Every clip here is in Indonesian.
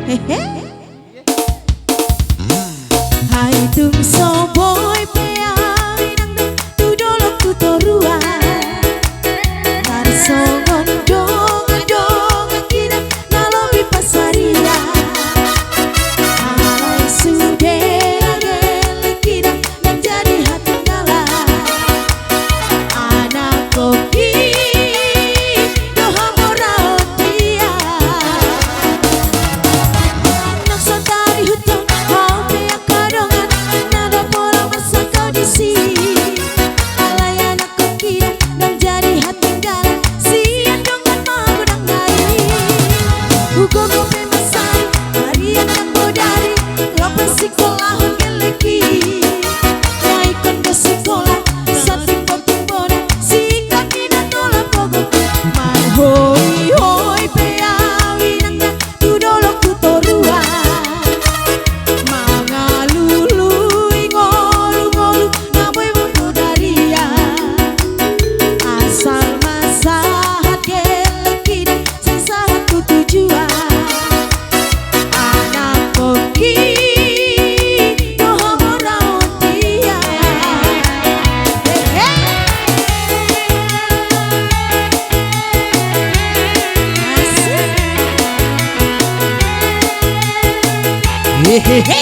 Hai tum soboy peai nang tu dolok tu torua Tarso gondong dong kina nalobi pasaria Alai sude agel kina menjadi hati ngala Anak koki doha morao dia Nak santari hutan kau pea kadongan nada pola masa kau di sini Alai anak koki dan jadi hati ngala sian dongan magudang dari Ugo gope masai harian kang bodari lope sekolah geleki Nyai kondo sekolah sating boting boda si kaki dan tolak pogok Man hoi hoi peawi nangga tu dolok tu torua Mangalului ngolu ngolu ngaboy mutu daria Asal masahat geleki dan sesahat ku tujuan Anak koki doha morao dia Hehehe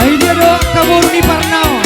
Ayo dia doa kabur di Parnao.